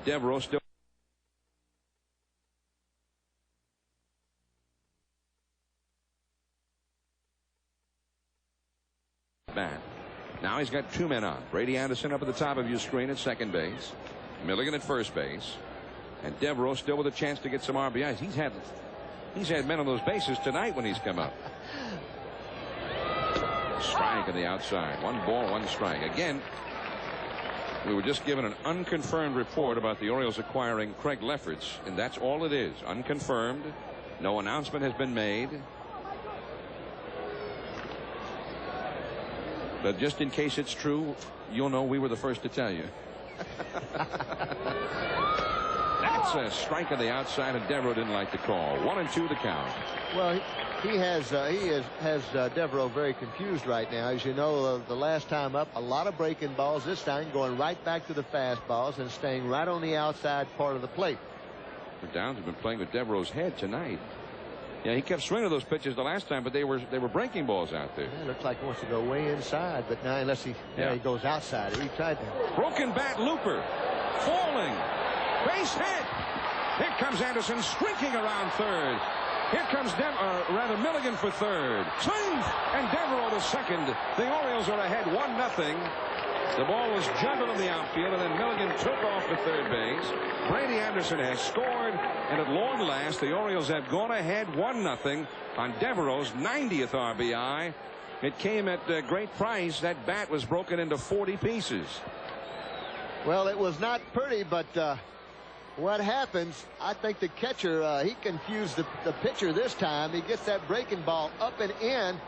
And Deveraux still. Bat. Now he's got two men on. Brady Anderson up at the top of your screen at second base. Milligan at first base. And Deveraux still with a chance to get some RBIs. He's had men on those bases tonight when he's come up. Strike on the outside. 1 ball, 1 strike. Again, we were just given an unconfirmed report about the Orioles acquiring Craig Lefferts, and that's all it is. Unconfirmed. No announcement has been made. But just in case it's true, you'll know we were the first to tell you. That's a strike on the outside, and Deveraux didn't like the call. 1-2 the count. Well, he has Deveraux very confused right now. As you know, the last time up, a lot of breaking balls. This time going right back to the fastballs and staying right on the outside part of the plate. Downs have been playing with Deveraux's head tonight. Yeah, he kept swinging those pitches the last time, but they were breaking balls out there. Yeah, looks like he wants to go way inside, but now unless he goes outside. He tried to. Broken bat, Looper falling, base hit. Here comes Anderson streaking around third. Here comes Milligan for third. Swings, and Deveraux to second. The Orioles are ahead 1-0. The ball was juggled in the outfield, and then Milligan took off to third base. Brady Anderson has scored, and at long last, the Orioles have gone ahead 1-0 on Deveraux's 90th RBI. It came at a great price. That bat was broken into 40 pieces. Well, it was not pretty, but what happens, I think the catcher, he confused the pitcher this time. He gets that breaking ball up and in.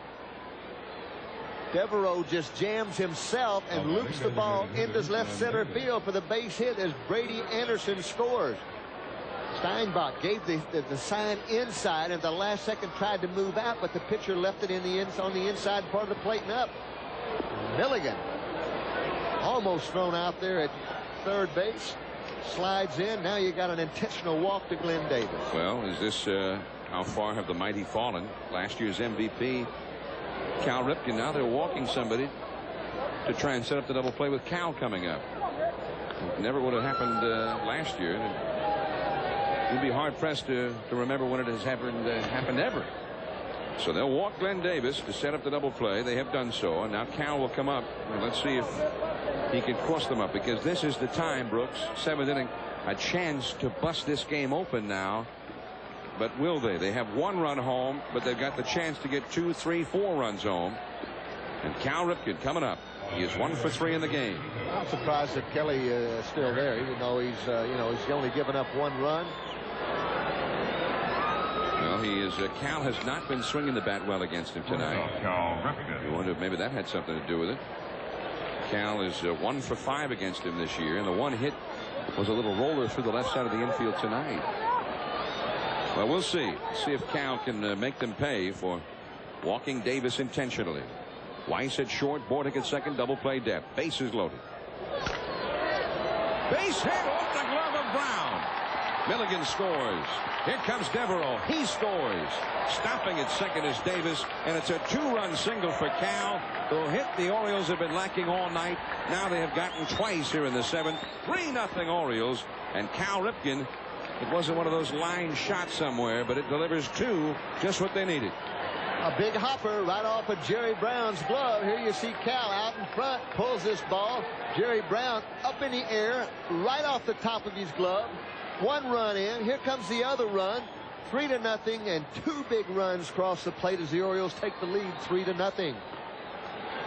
Deveraux just jams himself and loops the ball into left center field for the base hit as Brady Anderson scores. Steinbach gave the sign inside, and at the last second tried to move out, but the pitcher left it on the inside part of the plate and up. Milligan almost thrown out there at third base. Slides in. Now you got an intentional walk to Glenn Davis. Well, is this how far have the mighty fallen? Last year's MVP Cal Ripken, now they're walking somebody to try and set up the double play with Cal coming up. It never would have happened last year. You'd be hard pressed to remember when it has happened ever. So they'll walk Glenn Davis to set up the double play. They have done so, and now Cal will come up, and let's see if he can cross them up, because this is the time, Brooks. 7th inning, a chance to bust this game open now. But will they? They have 1 run home, but they've got the chance to get 2, 3, 4 runs home. And Cal Ripken coming up. He is 1 for 3 in the game. I'm surprised that Kelly is still there, even though he's he's only given up 1 run. Well, Cal has not been swinging the bat well against him tonight. I wonder if maybe that had something to do with it. Cal is 1 for 5 against him this year, and the 1 hit was a little roller through the left side of the infield tonight. Well, we'll see. See if Cal can make them pay for walking Davis intentionally. Weiss at short, Bordick at second, double play depth. Bases loaded. Base hit off the glove of Brown. Milligan scores. Here comes Deveraux. He scores. Stopping at second is Davis, and it's a 2-run single for Cal, who hit the Orioles have been lacking all night. Now they have gotten twice here in the 7th. 3-0 Orioles, and Cal Ripken. It wasn't one of those line shots somewhere, but it delivers 2, just what they needed. A big hopper right off of Jerry Brown's glove. Here you see Cal out in front, pulls this ball. Jerry Brown up in the air, right off the top of his glove. 1 run in. Here comes the other run. 3-0, and 2 big runs cross the plate as the Orioles take the lead 3-0.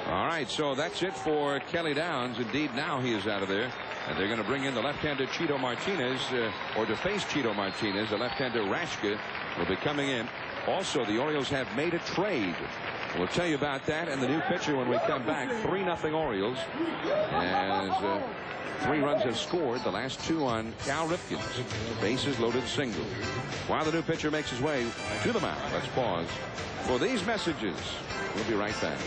All right, so that's it for Kelly Downs. Indeed, now he is out of there. And they're going to bring in the left-hander Cheeto Martinez, or to face Cheeto Martinez. The left-hander Rashke will be coming in. Also, the Orioles have made a trade. We'll tell you about that and the new pitcher when we come back. 3-0 Orioles. As 3 runs have scored, the last 2 on Cal Ripken's bases loaded single. While the new pitcher makes his way to the mound, let's pause for these messages. We'll be right back.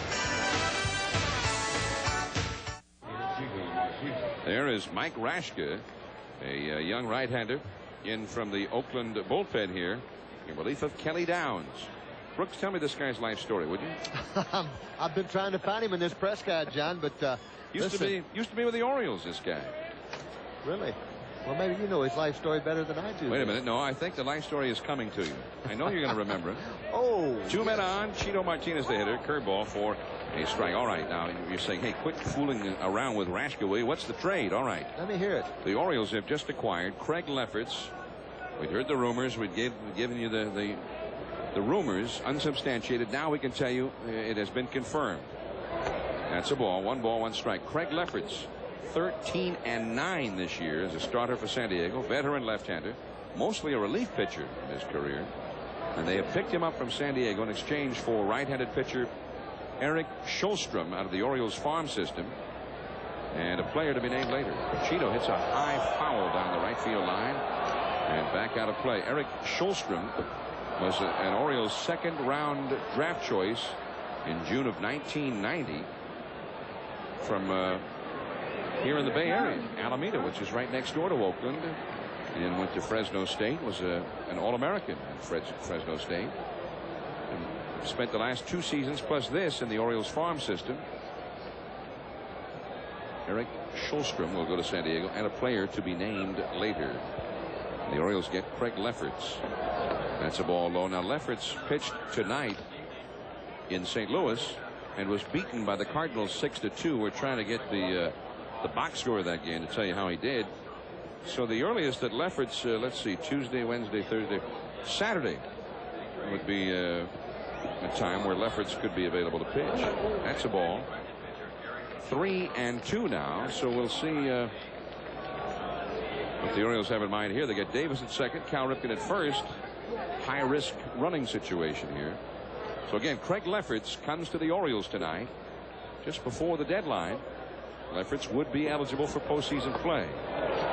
There is Mike Rashke, a young right-hander, in from the Oakland bullpen here in relief of Kelly Downs. Brooks, tell me this guy's life story, would you? I've been trying to find him in this press guide, John, but used to be with the Orioles, this guy. Really? Well, maybe you know his life story better than I do. Wait a minute. No, I think the life story is coming to you. I know you're going to remember it. Oh. 2 men on. Chito Martinez, the hitter. Curveball for a strike. All right. Now you're saying, hey, quit fooling around with Rashkoway. What's the trade? All right. Let me hear it. The Orioles have just acquired Craig Lefferts. We'd heard the rumors. We'd given you the rumors, unsubstantiated. Now we can tell you it has been confirmed. That's a ball. 1 ball, 1 strike. Craig Lefferts, 13-9 this year as a starter for San Diego. Veteran left-hander, mostly a relief pitcher in his career. And they have picked him up from San Diego in exchange for right-handed pitcher Eric Schulstrom out of the Orioles farm system, and a player to be named later. Chito hits a high foul down the right field line and back out of play. Eric Schulstrom was an Orioles second-round draft choice in June of 1990 from here in the Bay Area, Alameda, which is right next door to Oakland, and went to Fresno State. Was an All-American at Fresno State, and spent the last 2 seasons plus this in the Orioles farm system. Eric Schulstrom will go to San Diego, and a player to be named later. The Orioles get Craig Lefferts. That's a ball low. Now Lefferts pitched tonight in St. Louis and was beaten by the Cardinals 6-2. We're trying to get the box score of that game to tell you how he did. So the earliest that Lefferts, let's see, Tuesday, Wednesday, Thursday, Saturday would be a time where Lefferts could be available to pitch. That's a ball. 3-2 now. So we'll see what the Orioles have in mind here. They get Davis at second, Cal Ripken at first. High risk running situation here. So again, Craig Lefferts comes to the Orioles tonight just before the deadline. Lefferts would be eligible for postseason play.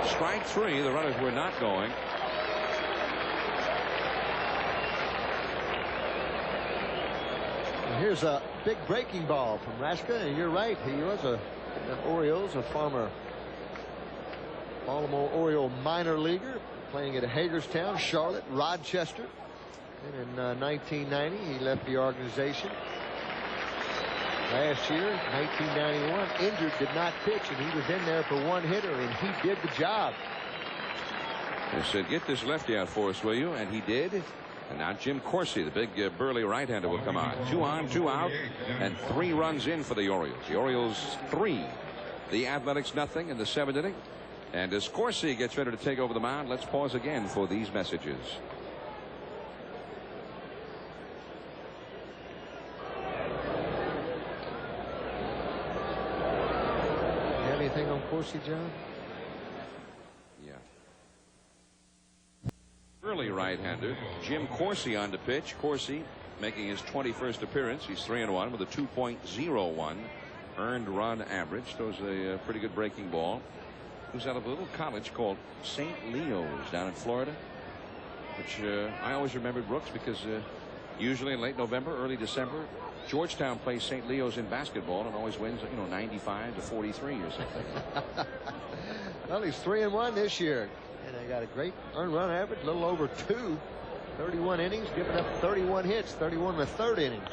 Strike 3. The runners were not going. And here's a big breaking ball from Raska, and you're right, he was an Orioles, a former Baltimore Oriole minor leaguer, playing at Hagerstown, Charlotte, Rochester. And in 1990 he left the organization. Last year, 1991, injured, did not pitch, and he was in there for 1 hitter, and he did the job. They said, get this lefty out for us, will you? And he did. And now Jim Corsi, the big burly right-hander, will come on. 2 on, 2 out, and 3 runs in for the Orioles. The Orioles 3, the Athletics nothing in the 7th inning. And as Corsi gets ready to take over the mound, let's pause again for these messages. Anything on Corsi, John? Yeah. Early right-hander Jim Corsi on to pitch. Corsi making his 21st appearance. He's 3-1 with a 2.01 earned run average. Throws a pretty good breaking ball. Who's out of a little college called St. Leo's down in Florida, which I always remembered, Brooks, because usually in late November, early December, Georgetown plays St. Leo's in basketball and always wins, 95-43 or something. Well, he's 3-1 this year, and they got a great earned run average, a little over 2, 31 innings, giving up 31 hits, 31 in the 3rd innings.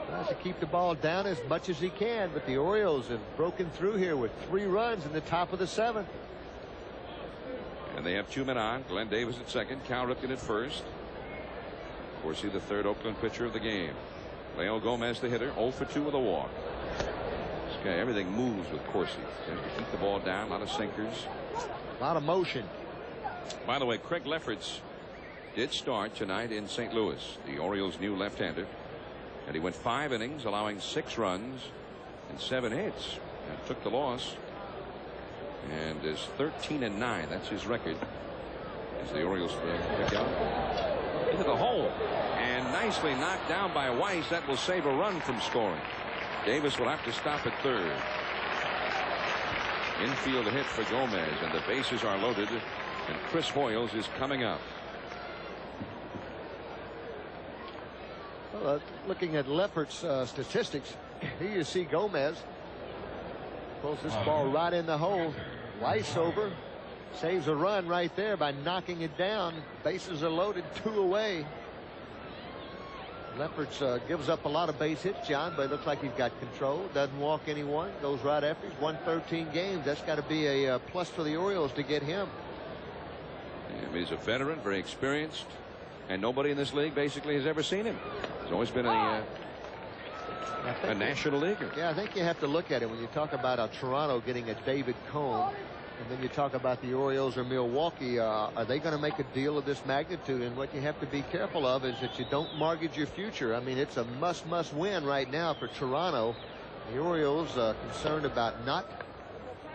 Tries to keep the ball down as much as he can, but the Orioles have broken through here with 3 runs in the top of the 7th. And they have 2 men on. Glenn Davis at second, Cal Ripken at first. Of course, he's the 3rd Oakland pitcher of the game. Leo Gomez, the hitter, 0 for 2 with a walk. This guy, everything moves with Corsi. Tries to keep the ball down, a lot of sinkers. A lot of motion. By the way, Craig Lefferts did start tonight in St. Louis, the Orioles' new left-hander. And he went 5 innings, allowing 6 runs and 7 hits, and took the loss. And is 13-9. That's his record. As the Orioles pick out into the hole, and nicely knocked down by Weiss. That will save a run from scoring. Davis will have to stop at 3rd. Infield hit for Gomez, and the bases are loaded, and Chris Hoyles is coming up. Well, looking at Lefferts' statistics, here you see Gomez pulls this ball right in the hole. Weiss over, saves a run right there by knocking it down. Bases are loaded, 2 away. Lefferts gives up a lot of base hits, John, but it looks like he's got control. Doesn't walk anyone. Goes right after. He's won 13 games. That's got to be a plus for the Orioles to get him. Yeah, he's a veteran, very experienced, and nobody in this league basically has ever seen him. He's always been a national leaguer. Yeah, I think you have to look at it when you talk about Toronto getting a David Cone. And then you talk about the Orioles or Milwaukee. Are they going to make a deal of this magnitude? And what you have to be careful of is that you don't mortgage your future. I mean, it's a must win right now for Toronto. The Orioles are concerned about not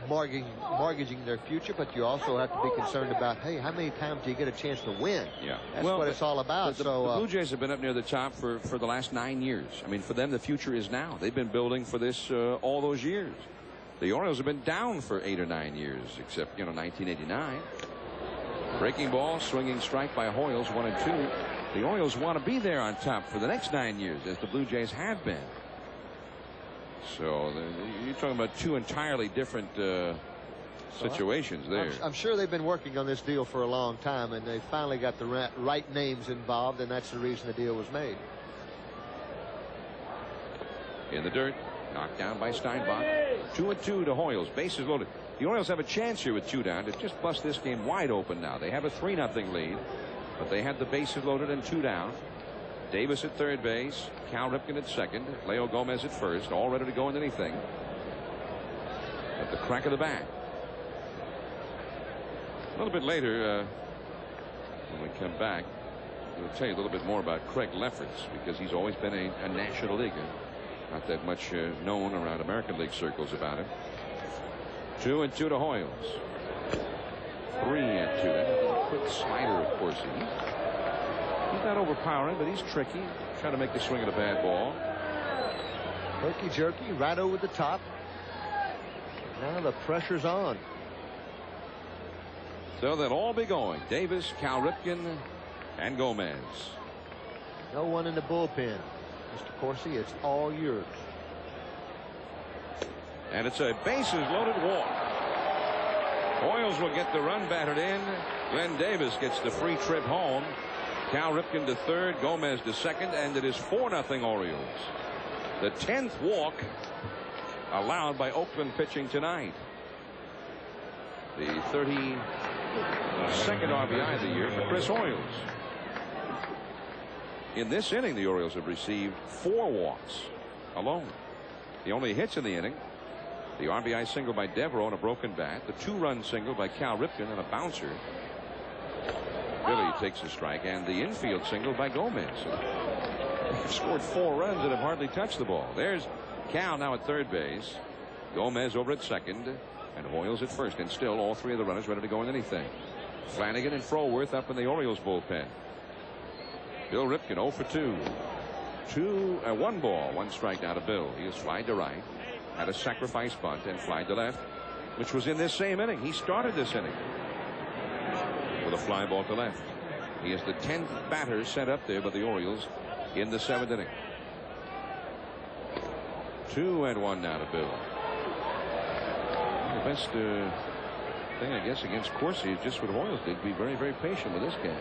mortgaging their future, but you also have to be concerned about, hey, how many times do you get a chance to win? Yeah, that's what it's all about. The Blue Jays have been up near the top for the last 9 years. I mean, for them, the future is now. They've been building for this all those years. The Orioles have been down for 8 or 9 years, except, 1989. Breaking ball, swinging strike by Hoyles, 1 and 2. The Orioles want to be there on top for the next 9 years, as the Blue Jays have been. So you're talking about two entirely different situations there. I'm sure they've been working on this deal for a long time, and they finally got the right names involved, and that's the reason the deal was made. In the dirt. Knocked down by Steinbach. 2 and 2 to Hoyles. Bases loaded. The Orioles have a chance here with 2 down to just bust this game wide open now. They have a 3-0 lead, but they have the bases loaded and 2 down. Davis at third base. Cal Ripken at second. Leo Gomez at first. All ready to go in anything. At the crack of the bat. A little bit later, when we come back, we'll tell you a little bit more about Craig Lefferts, because he's always been a national leaguer. Not that much known around American League circles about him. 2 and 2 to Hoyles. 3 and 2. That's a quick slider, of course. He's not overpowering, but he's tricky. Trying to make the swing of the bad ball. Herky jerky right over the top. Now the pressure's on. So they'll all be going. Davis, Cal Ripken, and Gomez. No one in the bullpen. Mr. Corsi, it's all yours. And it's a bases loaded walk. Hoyles will get the run batted in. Glenn Davis gets the free trip home. Cal Ripken to third, Gomez to second, and it is 4-0 Orioles. The 10th walk allowed by Oakland pitching tonight. The 32nd RBI of the year for Chris Hoyles. In this inning, the Orioles have received 4 walks alone. The only hits in the inning, the RBI single by Deveraux on a broken bat, the 2-run single by Cal Ripken and a bouncer. Billy takes a strike, and the infield single by Gomez. They've scored 4 runs and have hardly touched the ball. There's Cal now at third base, Gomez over at second, and Hoyles at first, and still all 3 of the runners ready to go in anything. Flanagan and Froworth up in the Orioles bullpen. Bill Ripken 0 for 2. 1 ball, 1 strike out of Bill. He has flied to right, had a sacrifice bunt, and flied to left, which was in this same inning. He started this inning with a fly ball to left. He is the 10th batter set up there by the Orioles in the 7th inning. 2-1 now to Bill. The best thing, I guess, against Corsi is just what Hoyles did. Be very, very patient with this guy.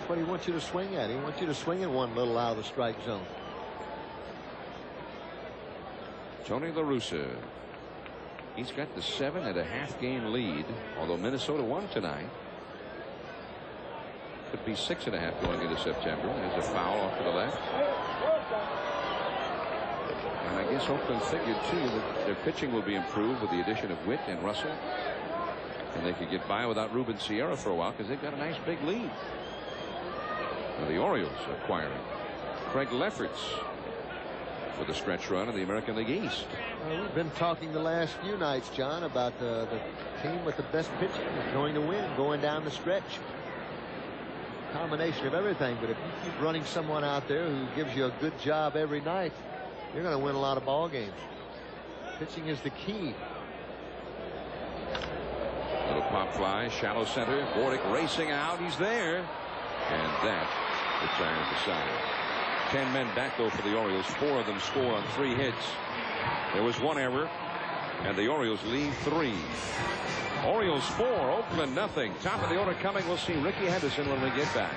What he wants you to swing at. He wants you to swing at one little out of the strike zone. Tony La Russa. He's got the 7.5 game lead, although Minnesota won tonight. Could be 6.5 going into September. There's a foul off to the left. And I guess Oakland figured too that their pitching will be improved with the addition of Witt and Russell. And they could get by without Ruben Sierra for a while because they've got a nice big lead. Now the Orioles acquiring Craig Lefferts for the stretch run of the American League East. Well, we've been talking the last few nights, John, about the team with the best pitching is going to win going down the stretch. Combination of everything, but if you keep running someone out there who gives you a good job every night, you're going to win a lot of ball games. Pitching is the key. Little pop fly, shallow center. Bordick racing out. He's there. And that retires the side. 10 men back, though, for the Orioles. 4 of them score on 3 hits. There was 1 error, and the Orioles lead 3. Orioles 4, Oakland nothing. Top of the order coming. We'll see Ricky Henderson when we get back.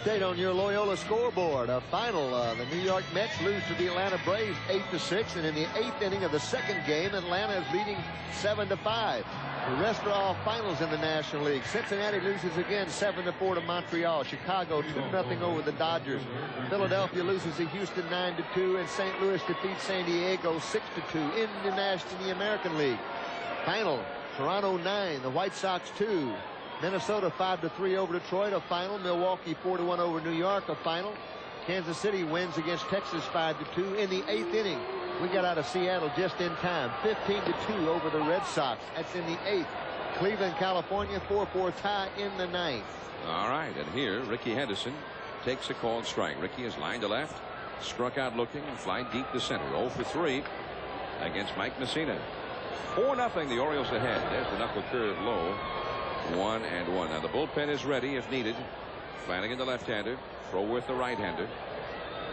Update on your Loyola scoreboard. A final. The New York Mets lose to the Atlanta Braves 8-6, and in the 8th inning of the second game, Atlanta is leading 7-5. The rest are all finals in the National League. Cincinnati loses again 7-4 to Montreal. Chicago 2-0 over the Dodgers. Philadelphia loses to Houston 9-2, and St. Louis defeats San Diego 6-2 in the American League. Final. Toronto 9, the White Sox 2. Minnesota 5-3 over Detroit, a final. Milwaukee 4-1 over New York, a final. Kansas City wins against Texas 5-2 in the 8th inning. We got out of Seattle just in time. 15-2 over the Red Sox. That's in the 8th. Cleveland, California, 4-4 tie in the 9th. All right, and here Ricky Henderson takes a called strike. Ricky is lined to left, struck out looking, and fly deep to center. 0 for 3 against Mike Messina. 4-0 the Orioles ahead. There's the knuckle curve low. 1-1. Now the bullpen is ready if needed. Flanagan the left-hander, Froworth the right-hander.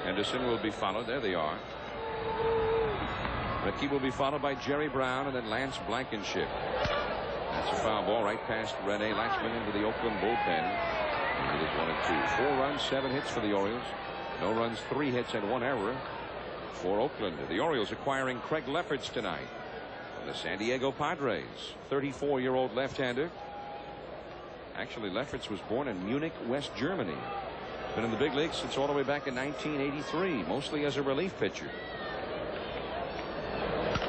Henderson will be followed. There they are. Ricky will be followed by Jerry Brown and then Lance Blankenship. That's a foul ball right past Rene Lachemann into the Oakland bullpen. And it is 1-2. 4 runs, 7 hits for the Orioles. No runs, 3 hits, and 1 error for Oakland. The Orioles acquiring Craig Lefferts tonight from the San Diego Padres. 34-year-old left-hander. Actually, Lefferts was born in Munich, West Germany. Been in the big leagues since all the way back in 1983, mostly as a relief pitcher.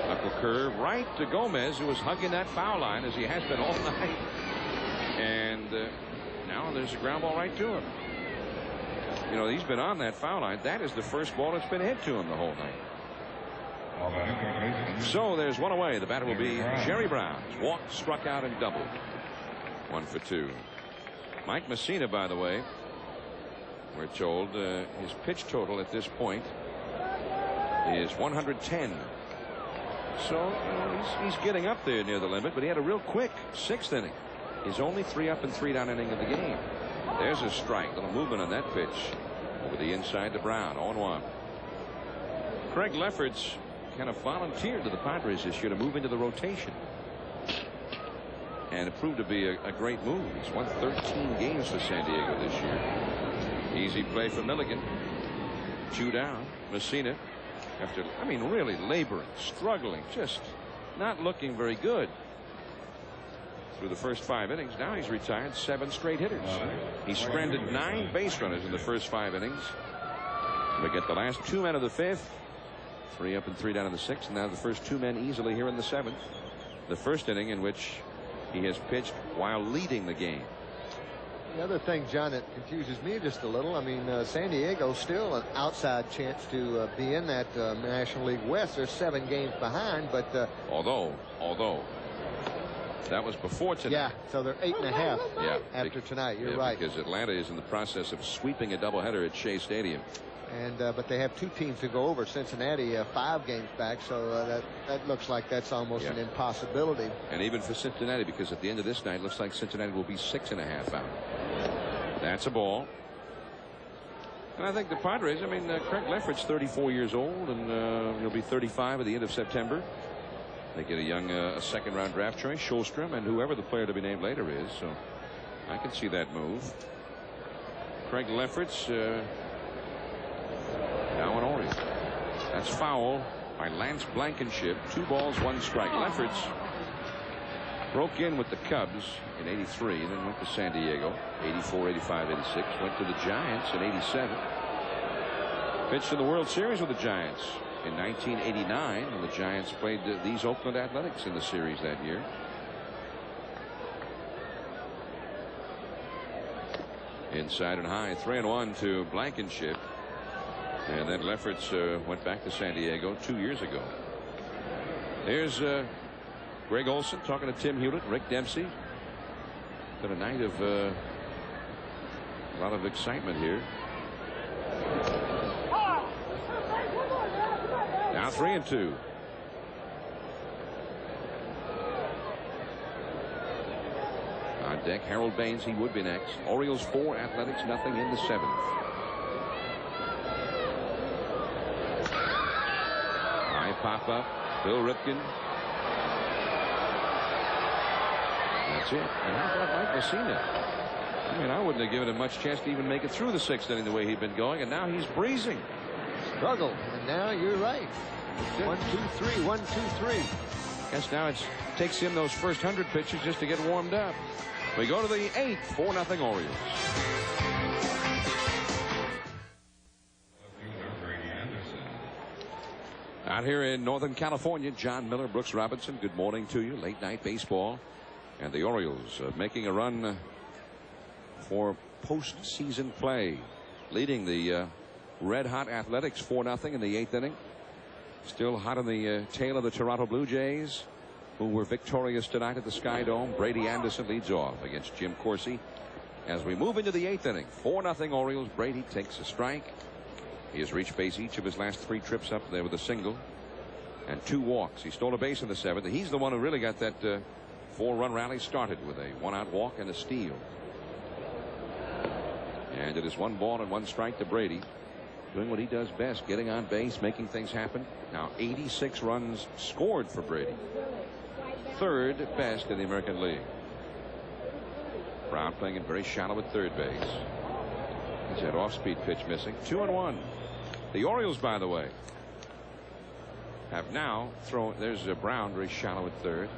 Knuckle curve right to Gomez, who was hugging that foul line as he has been all night. And now there's a ground ball right to him. You know, he's been on that foul line. That is the first ball that's been hit to him the whole night. So there's one away. The batter will be Jerry Brown. Walked, struck out, and doubled. 1 for 2. Mike Messina, by the way, we're told his pitch total at this point is 110. So he's getting up there near the limit, but he had a real quick 6th inning. His only 3 up and 3 down inning of the game. There's a strike. Little movement on that pitch. Over the inside to Brown. 0-1. Craig Lefferts kind of volunteered to the Padres this year to move into the rotation. And it proved to be a great move. He's won 13 games for San Diego this year. Easy play for Milligan. 2 down. Messina, after, I mean, really laboring, struggling, just not looking very good through the first 5 innings. Now he's retired 7 straight hitters. He stranded 9 base runners in the first 5 innings. We get the last 2 men of the 5th. 3 up and 3 down in the 6th. And now the first 2 men easily here in the 7th. The first inning in which he has pitched while leading the game. The other thing, John, that confuses me just a little, I mean, San Diego still an outside chance to be in that National League West. They're 7 games behind, but although that was before tonight. Yeah, so they're 8.5 after tonight. You're right. Because Atlanta is in the process of sweeping a doubleheader at Shea Stadium. And but they have 2 teams to go over. Cincinnati 5 games back, so that looks like that's almost an impossibility. And even for Cincinnati, because at the end of this night, it looks like Cincinnati will be 6.5 out. That's a ball. And I think the Padres, I mean, Craig Lefferts 34 years old, and he'll be 35 at the end of September. They get a young a 2nd-round draft choice, Schulstrom, and whoever the player to be named later is. So I can see that move. Craig Lefferts now an Oriole. That's foul by Lance Blankenship. 2 balls, 1 strike. Lefferts broke in with the Cubs in '83 and then went to San Diego. 84, 85, 86. Went to the Giants in '87. Pitched in the World Series with the Giants in 1989, and the Giants played these Oakland Athletics in the series that year. Inside and high. 3-1 to Blankenship. And then Lefferts went back to San Diego 2 years ago. There's Greg Olson talking to Tim Hewlett, Rick Dempsey. Been a night of a lot of excitement here. Now 3-2. On deck, Harold Baines. He would be next. Orioles 4, Athletics nothing in the 7th. Pop up. Bill Ripken. That's it. And how about Mike Messina? I mean, I wouldn't have given him much chance to even make it through the 6th inning the way he'd been going, and now he's breezing. Struggle, and now you're right. 1, 2, 3, 1, 2, 3. Yes, now it takes him those first 100 pitches just to get warmed up. We go to the 8th, 4-0 Orioles. Out here in Northern California, John Miller, Brooks Robinson, good morning to you. Late night baseball. And the Orioles making a run for postseason play, leading the red-hot Athletics 4-0 in the 8th inning. Still hot on the tail of the Toronto Blue Jays, who were victorious tonight at the Sky Dome. Brady Anderson leads off against Jim Corsi. As we move into the 8th inning, 4-0 Orioles. Brady takes a strike. He has reached base each of his last 3 trips up there with a single and 2 walks. He stole a base in the 7th. He's the one who really got that 4-run rally started with a 1-out walk and a steal. And it is 1 ball and 1 strike to Brady, doing what he does best, getting on base, making things happen. Now 86 runs scored for Brady, 3rd best in the American League. Brown playing it very shallow at third base. He's had off-speed pitch missing. 2-1. The Orioles, by the way, have now thrown. There's Brown very shallow at third.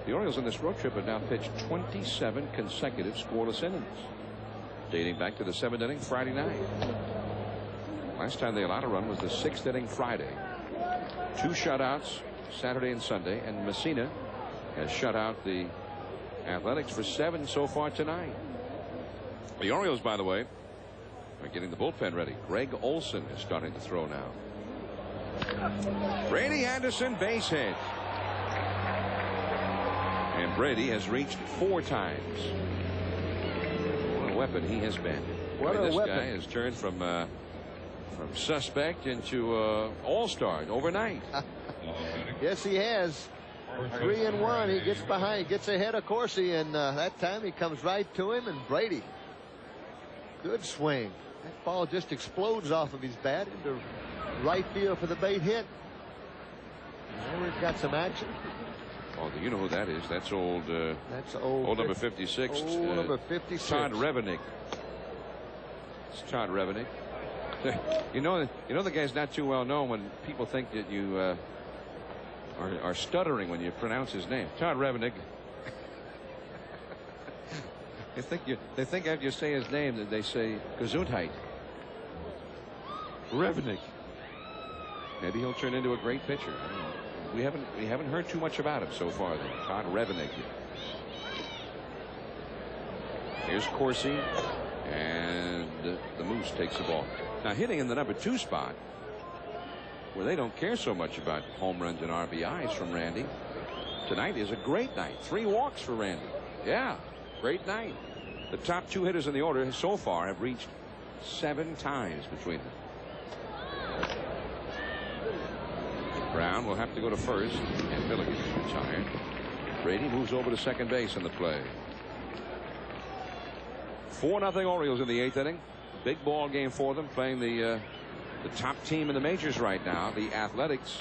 The Orioles on this road trip have now pitched 27 consecutive scoreless innings, dating back to the 7th inning Friday night. Last time they allowed a run was the 6th inning Friday. 2 shutouts Saturday and Sunday, and Messina has shut out the Athletics for 7 so far tonight. The Orioles, by the way, are getting the bullpen ready. Greg Olson is starting to throw now. Brady Anderson, base hit. And Brady has reached 4 times. What a weapon he has been. This guy has turned from suspect into all-star overnight. Yes, he has. 3-1. He gets behind, gets ahead of Corsi, and that time he comes right to him, and Brady. Good swing. That ball just explodes off of his bat into right field for the bait hit. Now we've got some action. Oh, you know who that is? That's old. That's old number 56. Old number 56. Todd Revennick. It's Todd Revennick. You know the guy's not too well known when people think that you are stuttering when you pronounce his name. Todd Revennick. They think after you say his name that they say Gesundheit. Revennick. Maybe he'll turn into a great pitcher. I don't know. We haven't heard too much about him so far. Though. Todd Revennick. Here's Corsi, and the Moose takes the ball. Now hitting in the number 2 spot, where they don't care so much about home runs and RBIs from Randy. Tonight is a great night. 3 walks for Randy. Yeah, great night. The top 2 hitters in the order so far have reached 7 times between them. Brown will have to go to first, and Milligan is retired. Brady moves over to second base in the play. 4-0 Orioles in the 8th inning. Big ball game for them, playing the top team in the majors right now, the Athletics.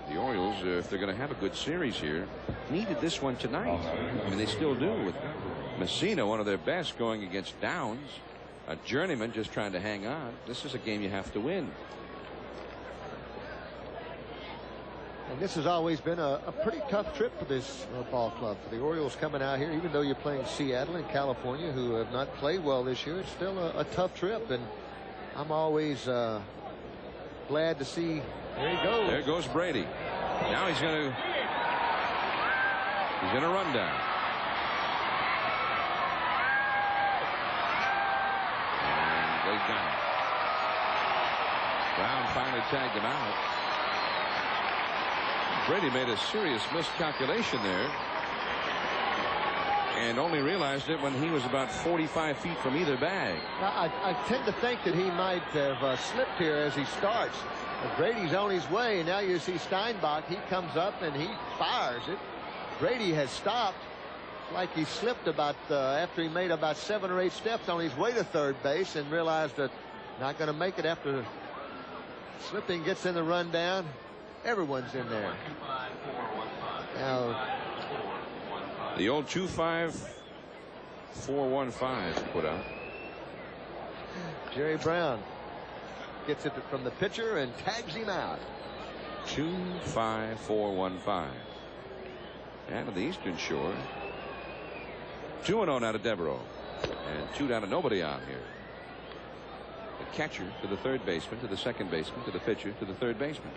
The Orioles, if they're going to have a good series here, needed this one tonight. I mean, they still do, with Messina, one of their best, going against Downs, a journeyman just trying to hang on. This is a game you have to win. And this has always been a pretty tough trip for this ball club. For the Orioles coming out here, even though you're playing Seattle and California, who have not played well this year, it's still a tough trip. And I'm always glad to see. There he goes. There goes Brady. Now he's going to run down. And they got him. Brown finally tagged him out. Brady made a serious miscalculation there and only realized it when he was about 45 feet from either bag. I tend to think that he might have slipped here as he starts. Brady's on his way. Now you see Steinbach. He comes up and he fires it. Brady has stopped. It's like he slipped about after he made about 7 or 8 steps on his way to third base and realized that not going to make it after slipping. Gets in the rundown. Everyone's in there. Now, the old 2-5 4-1-5 put out. Jerry Brown gets it from the pitcher and tags him out. 2-5-4-1-5. And on the Eastern Shore, 2-0 now to Deveraux, and 2 down to nobody out here. The catcher to the third baseman, to the second baseman, to the pitcher, to the third baseman.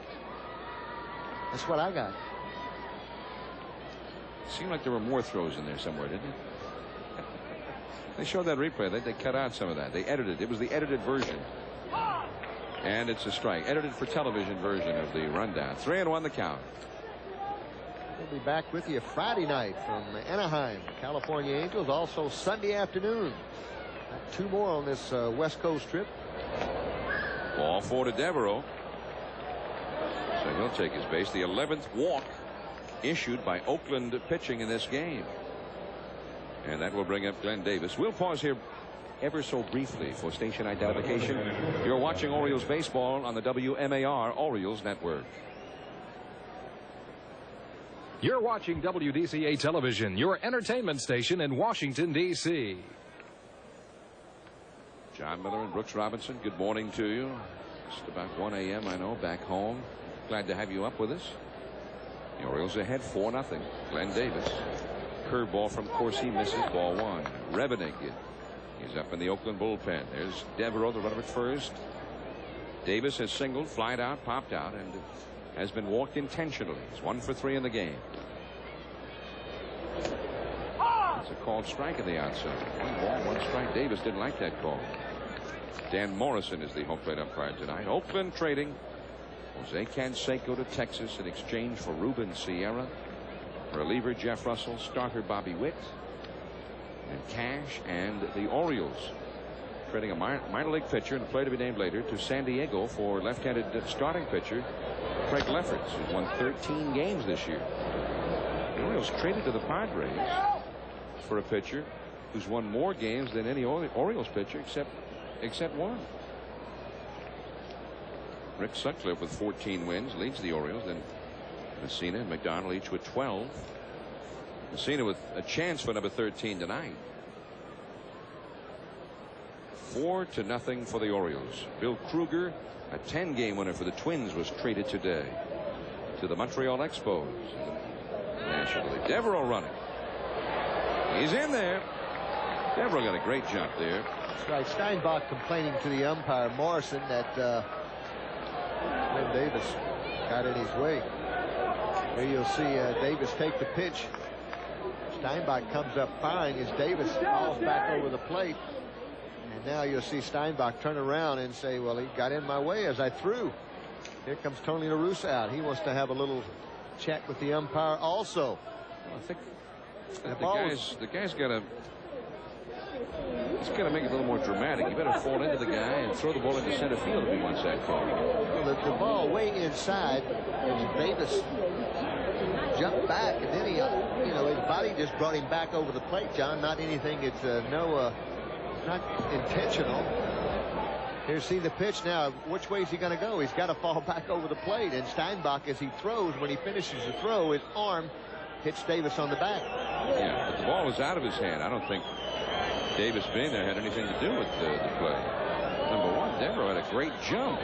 That's what I got. Seemed like there were more throws in there somewhere, didn't it? They showed that replay. They cut out some of that. They edited. It was the edited version. And it's a strike. Edited for television version of the rundown. 3-1 the count. We'll be back with you Friday night from Anaheim. California Angels. Also Sunday afternoon. 2 more on this West Coast trip. Ball 4 to Deveraux. So he'll take his base. The 11th walk issued by Oakland pitching in this game. And that will bring up Glenn Davis. We'll pause here ever so briefly for station identification. You're watching Orioles baseball on the WMAR Orioles Network. You're watching WDCA Television, your entertainment station in Washington, D.C. John Miller and Brooks Robinson, good morning to you. Just about 1 a.m. I know, back home. Glad to have you up with us. The Orioles ahead 4-0. Glenn Davis. Curveball from Corsi misses, ball 1. Revenig is up in the Oakland bullpen. There's Deveraux, the runner at first. Davis has singled, flied out, popped out, and has been walked intentionally. He's 1 for 3 in the game. It's a called strike in the outside. 1 ball, 1 strike. Davis didn't like that call. Dan Morrison is the home plate umpire tonight. Oakland trading Jose Canseco to Texas in exchange for Ruben Sierra, reliever Jeff Russell, starter Bobby Witt, and cash. And the Orioles trading a minor league pitcher and a player to be named later to San Diego for left-handed starting pitcher Craig Lefferts, who's won 13 games this year. The Orioles traded to the Padres for a pitcher who's won more games than any Orioles pitcher except one. Rick Sutcliffe with 14 wins leads the Orioles. Then Messina and McDonald each with 12. Messina with a chance for number 13 tonight. 4-0 for the Orioles. Bill Kruger, a 10-game winner for the Twins, was traded today to the Montreal Expos in the National League. Deveraux running. He's in there. Deveraux got a great jump there. That's right. Steinbach complaining to the umpire Morrison that Glenn Davis got in his way. Here you'll see Davis take the pitch. Steinbach comes up fine as Davis falls back over the plate. And now you'll see Steinbach turn around and say, well, he got in my way as I threw. Here comes Tony La Russa out. He wants to have a little chat with the umpire also. Well, I think the guy's got to. He's got to make it a little more dramatic. You better fall into the guy and throw the ball into center field if he wants that call. Well, the ball way inside as Davis jumped back, and then he, his body just brought him back over the plate, John. Not anything. It's not intentional. Here, see the pitch now. Which way is he going to go? He's got to fall back over the plate. And Steinbach, as he throws, when he finishes the throw, his arm hits Davis on the back. Yeah, but the ball was out of his hand. I don't think Davis being there had anything to do with the play. Number 1, Deveraux had a great jump.